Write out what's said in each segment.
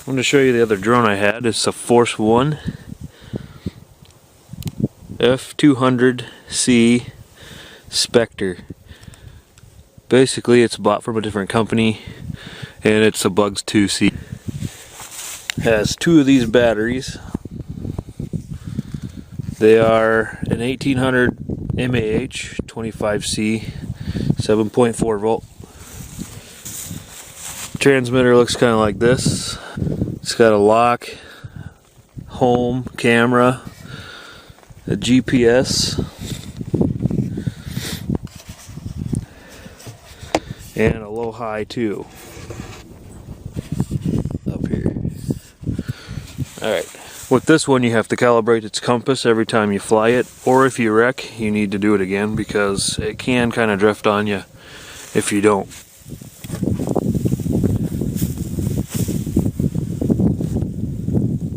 going to show you the other drone I had. It's a Force 1 F200C Specter. Basically, it's bought from a different company, and it's a Bugs 2C. Has two of these batteries. They are an 1800 mAh 25C 7.4 volt. Transmitter looks kind of like this. It's got a lock, home, camera, a GPS, and a low-high too. Up here. Alright. With this one you have to calibrate its compass every time you fly it, or if you wreck you need to do it again because it can kind of drift on you if you don't.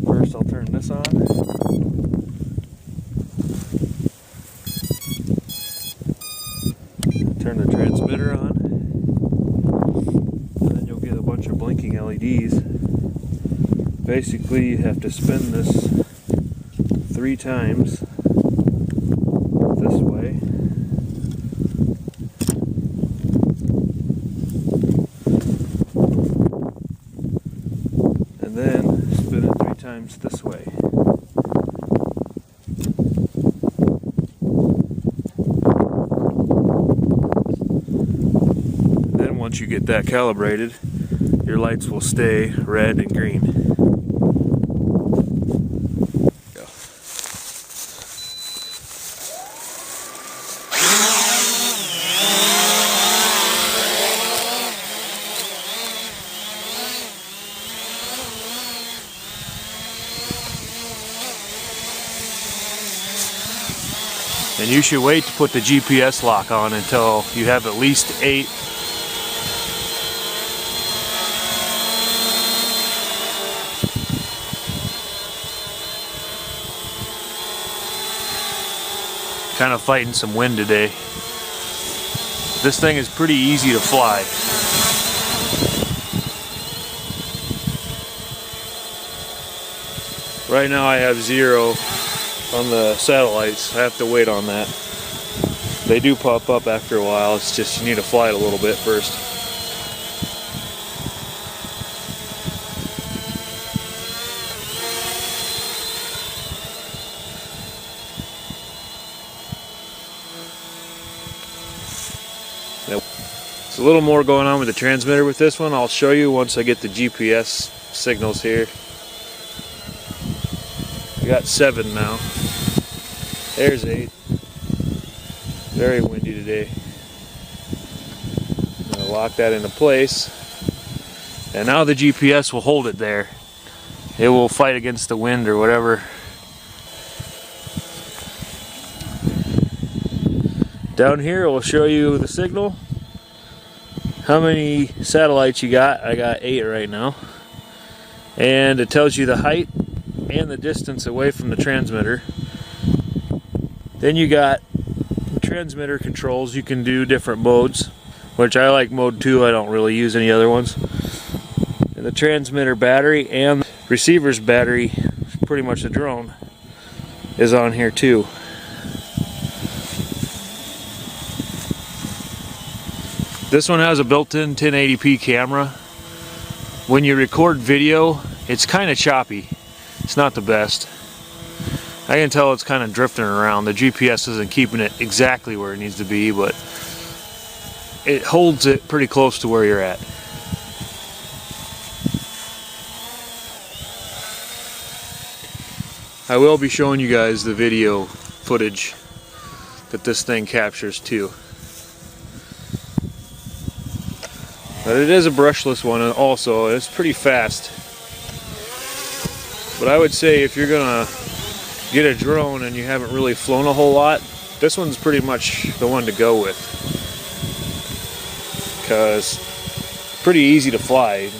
First I'll turn this on. Turn the transmitter on. And then you'll get a bunch of blinking LEDs. Basically, you have to spin this 3 times this way. And then spin it 3 times this way. And then once you get that calibrated, your lights will stay red and green. And you should wait to put the GPS lock on until you have at least 8. Kind of fighting some wind today. This thing is pretty easy to fly. Right now I have 0 on the satellites. I have to wait on that. They do pop up after a while. It's just you need to fly it a little bit first. There's a little more going on with the transmitter with this one. I'll show you once I get the GPS signals here. I got 7 now. There's 8. Very windy today. I'm going to lock that into place. And now the GPS will hold it there. It will fight against the wind or whatever. Down here it will show you the signal. How many satellites you got. I got 8 right now. And it tells you the height and the distance away from the transmitter. Then you got transmitter controls. You can do different modes, which I like mode 2. I don't really use any other ones. And the transmitter battery and receiver's battery, pretty much the drone, is on here too. This one has a built-in 1080p camera. When you record video, it's kind of choppy. It's not the best. I can tell it's kind of drifting around. The GPS isn't keeping it exactly where it needs to be, but it holds it pretty close to where you're at. I will be showing you guys the video footage that this thing captures too. But it is a brushless one also. It's pretty fast. But I would say if you're gonna get a drone and you haven't really flown a whole lot, this one's pretty much the one to go with. Because it's pretty easy to fly. It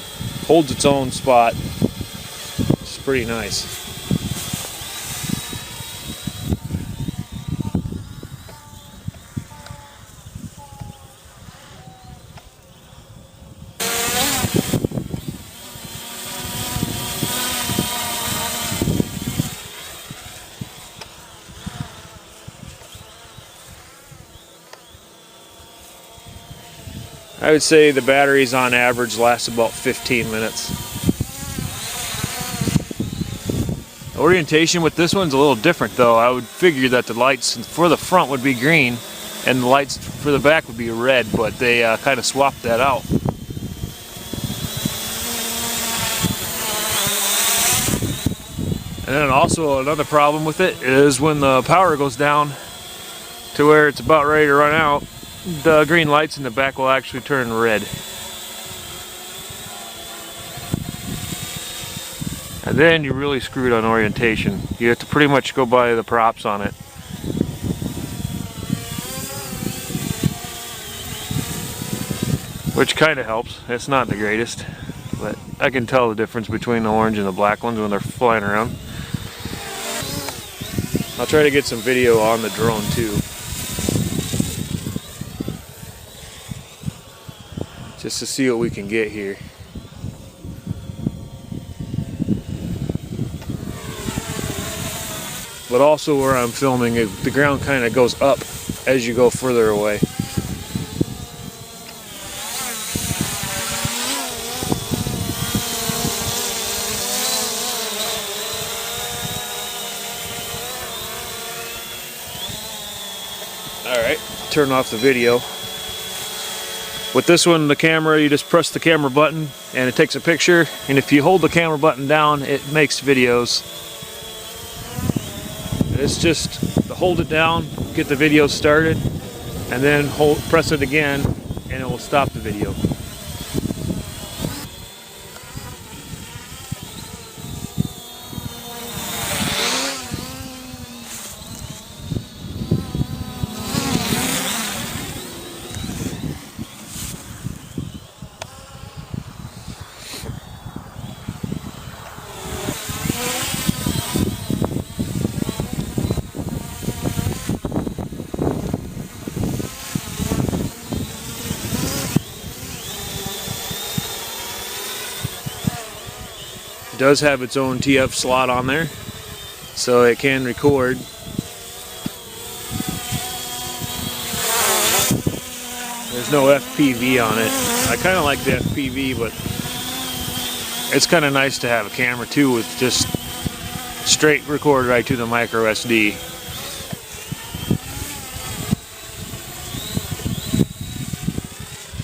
holds its own spot. It's pretty nice. I would say the batteries on average last about 15 minutes. Orientation with this one's a little different though. I would figure that the lights for the front would be green and the lights for the back would be red, but they kind of swapped that out. And then also another problem with it is when the power goes down to where it's about ready to run out, the green lights in the back will actually turn red. And then you're really screwed on orientation. You have to pretty much go by the props on it. Which kind of helps. It's not the greatest, but I can tell the difference between the orange and the black ones when they're flying around. I'll try to get some video on the drone too, just to see what we can get here. But also where I'm filming, the ground kind of goes up as you go further away. Alright, turn off the video. With this one, the camera, you just press the camera button and it takes a picture, and if you hold the camera button down, it makes videos. It's just hold it down, get the video started, and then press it again and it will stop the video. It does have its own TF slot on there, so it can record. There's no FPV on it. I kind of like the FPV, but it's kind of nice to have a camera too with just straight record right to the micro SD.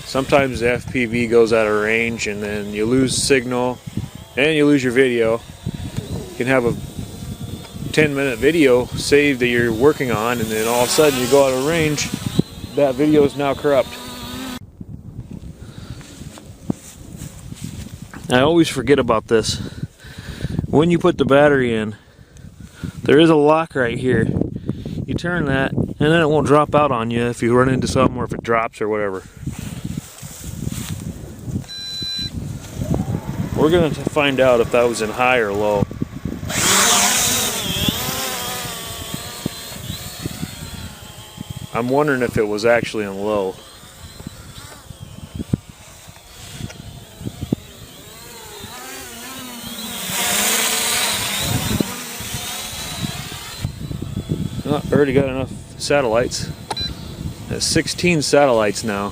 Sometimes the FPV goes out of range and then you lose signal and you lose your video. You can have a 10-minute video saved that you're working on, and then all of a sudden you go out of range, that video is now corrupt. I always forget about this. When you put the battery in, there is a lock right here. You turn that and then it won't drop out on you if you run into something or if it drops or whatever. We're going to find out if that was in high or low. I'm wondering if it was actually in low. Oh, already got enough satellites. There's 16 satellites now.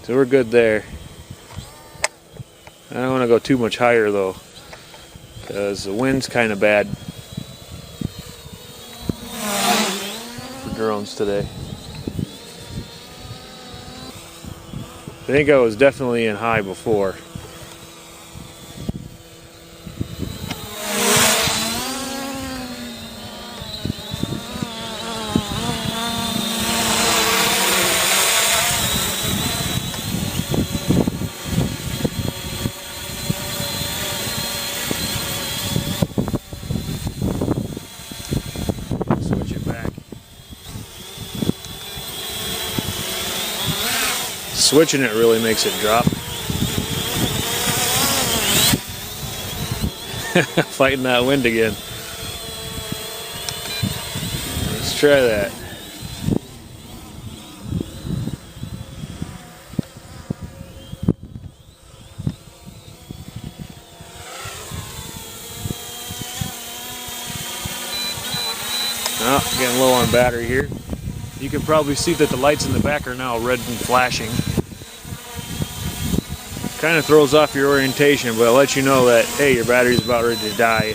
So we're good there. I don't want to go too much higher though, because the wind's kind of bad for drones today. I think I was definitely in high before. Switching it really makes it drop. Fighting that wind again. Let's try that. Oh, getting low on battery here. You can probably see that the lights in the back are now red and flashing. Kind of throws off your orientation, but it lets you know that, hey, your battery's about ready to die.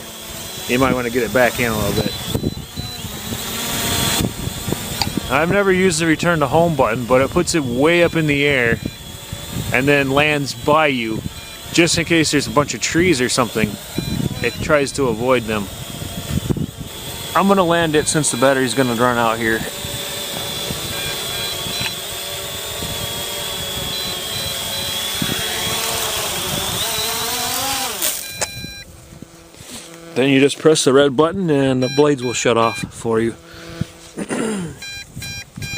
You might want to get it back in a little bit. I've never used the return to home button, but it puts it way up in the air and then lands by you. Just in case there's a bunch of trees or something, it tries to avoid them. I'm going to land it since the battery's going to run out here. Then you just press the red button and the blades will shut off for you.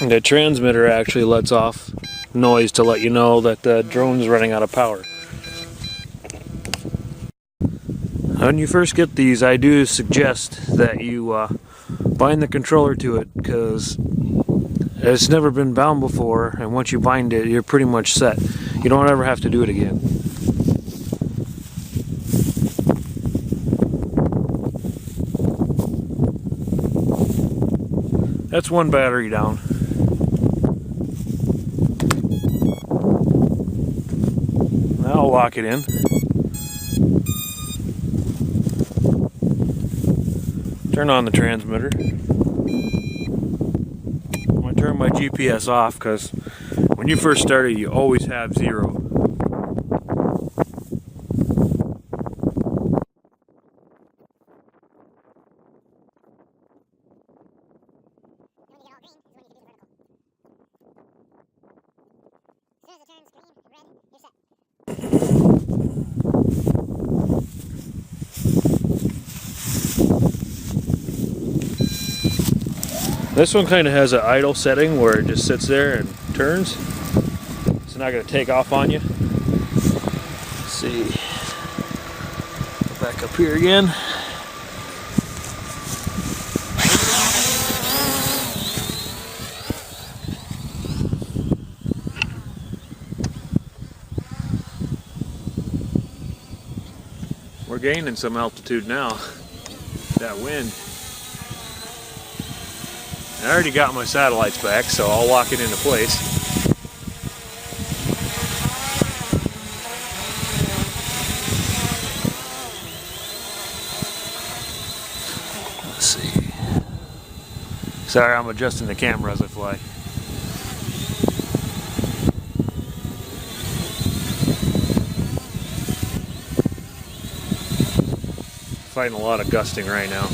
The transmitter actually lets off noise to let you know that the drone's running out of power. When you first get these, I do suggest that you bind the controller to it, because it's never been bound before, and once you bind it, you're pretty much set. You don't ever have to do it again. That's one battery down. Now I'll lock it in. Turn on the transmitter. I'm going to turn my GPS off, because when you first start it, you always have 0. This one kind of has an idle setting where it just sits there and turns. It's not going to take off on you. Let's see. Back up here again. We're gaining some altitude now. That wind. I already got my satellites back, so I'll lock it into place. Let's see. Sorry, I'm adjusting the camera as I fly. Fighting a lot of gusting right now.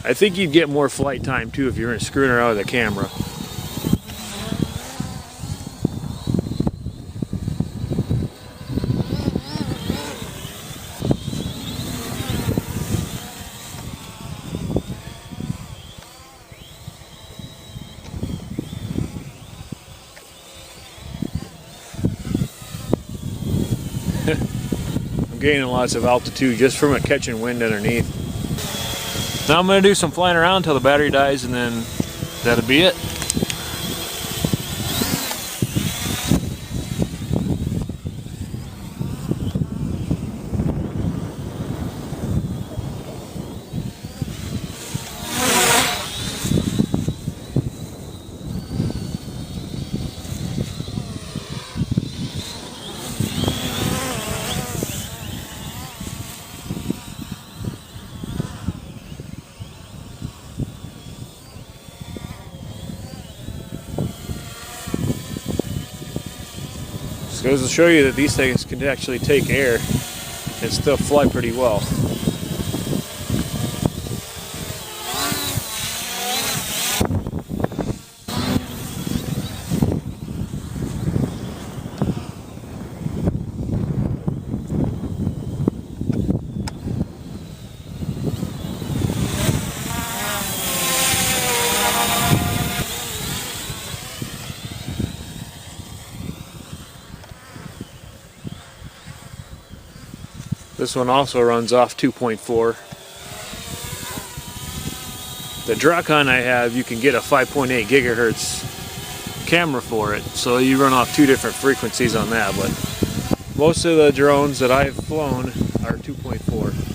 I think you'd get more flight time too if you weren't screwing around with the camera. I'm gaining lots of altitude just from it catching wind underneath. Now I'm going to do some flying around until the battery dies, and then that'll be it. This goes to show you that these things can actually take air and still fly pretty well. This one also runs off 2.4. The Drawcon I have, you can get a 5.8 gigahertz camera for it, so you run off 2 different frequencies on that, but most of the drones that I've flown are 2.4.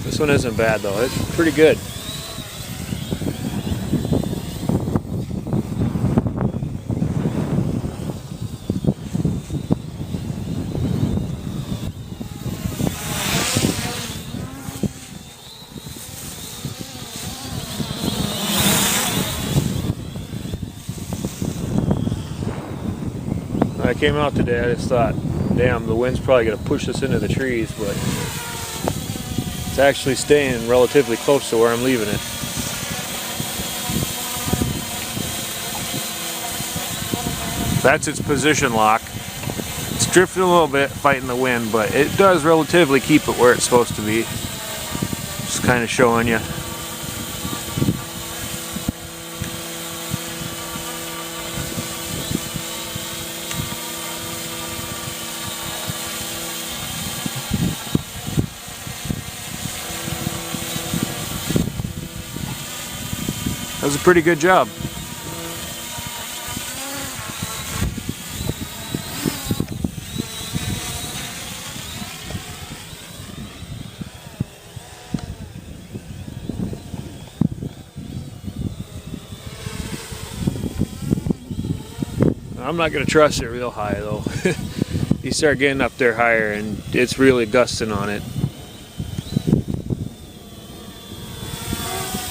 This one isn't bad though, it's pretty good. When I came out today, I just thought, damn, the wind's probably going to push us into the trees, but it's actually staying relatively close to where I'm leaving it. That's its position lock. It's drifting a little bit, fighting the wind, but it does relatively keep it where it's supposed to be. Just kind of showing you. That was a pretty good job. I'm not going to trust it real high though. You start getting up there higher and it's really gusting on it.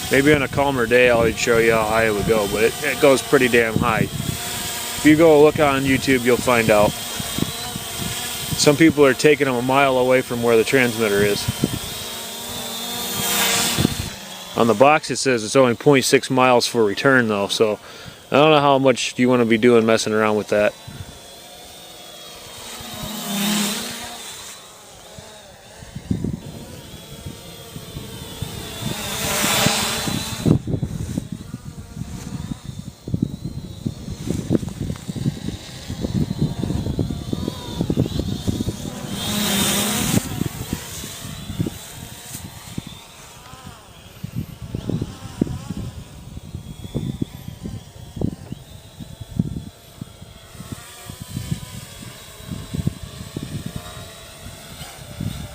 Maybe on a calmer day I'll show you how high it would go, but it goes pretty damn high. If you go look on YouTube, you'll find out. Some people are taking them a mile away from where the transmitter is. On the box it says it's only 0.6 miles for return though, so I don't know how much you want to be doing messing around with that.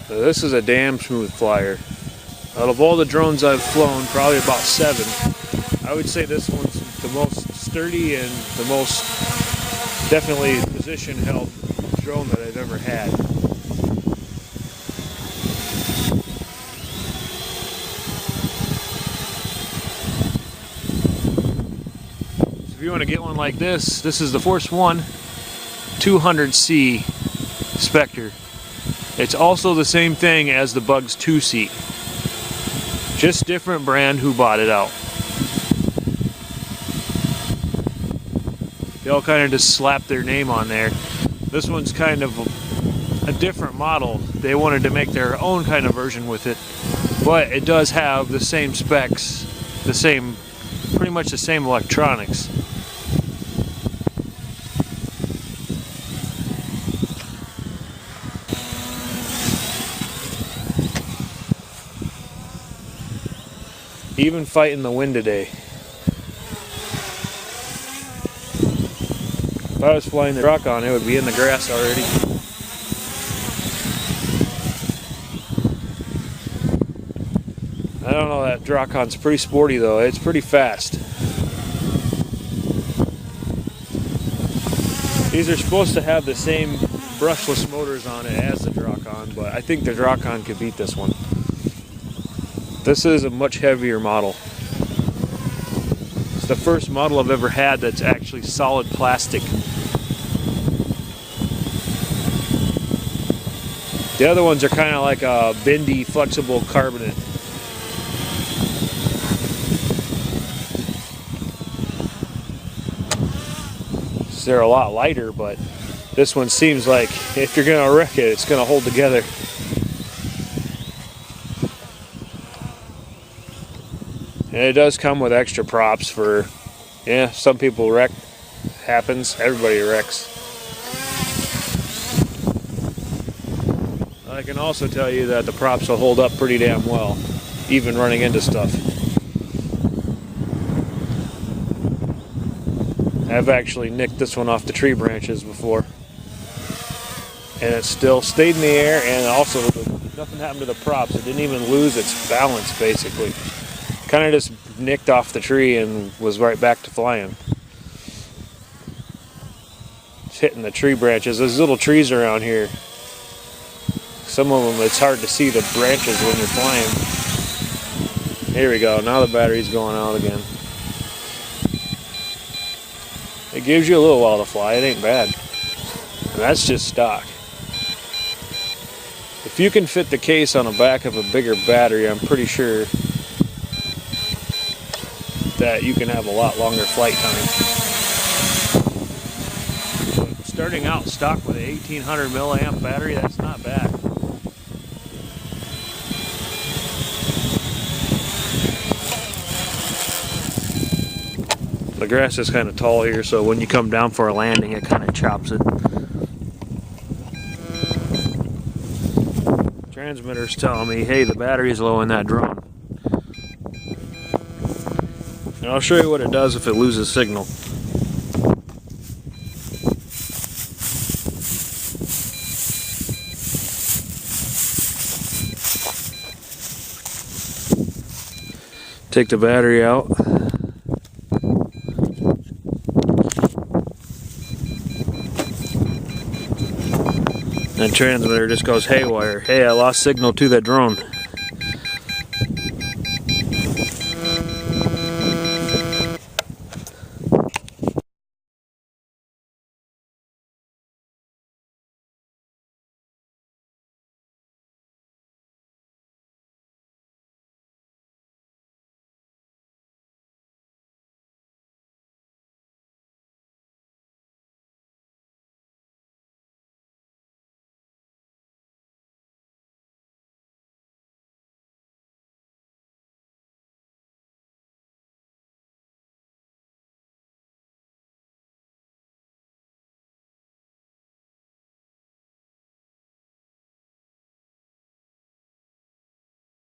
So this is a damn smooth flyer. Out of all the drones I've flown, probably about 7, I would say this one's the most sturdy and the most definitely position held drone that I've ever had. So if you want to get one like this is the Force One F200C Specter. It's also the same thing as the Bugs 2-seat. Just different brand who bought it out. They all kind of just slapped their name on there. This one's kind of a different model. They wanted to make their own kind of version with it. But it does have the same specs, pretty much the same electronics. Even fighting the wind today. If I was flying the truck on, it would be in the grass already. I don't know, that Dracon's pretty sporty though. It's pretty fast. These are supposed to have the same brushless motors on it as the Drawcon, but I think the Drawcon could beat this one. This is a much heavier model. It's the first model I've ever had that's actually solid plastic. The other ones are kind of like a bendy, flexible carbonate. So they're a lot lighter, but this one seems like if you're going to wreck it, it's going to hold together. And it does come with extra props for, yeah, some people wreck. Happens. Everybody wrecks. I can also tell you that the props will hold up pretty damn well, even running into stuff. I've actually nicked this one off the tree branches before, and it still stayed in the air, and also nothing happened to the props. It didn't even lose its balance, basically. Kind of just nicked off the tree and was right back to flying. It's hitting the tree branches. There's little trees around here. Some of them, it's hard to see the branches when you're flying. Here we go. Now the battery's going out again. It gives you a little while to fly. It ain't bad. And that's just stock. If you can fit the case on the back of a bigger battery, I'm pretty sure that you can have a lot longer flight time. But starting out stock with an 1800 milliamp battery, that's not bad. The grass is kind of tall here, so when you come down for a landing, it kind of chops it. Transmitter's telling me, hey, the battery's low in that drone. And I'll show you what it does if it loses signal. Take the battery out. And transmitter just goes haywire. Hey, I lost signal to that drone.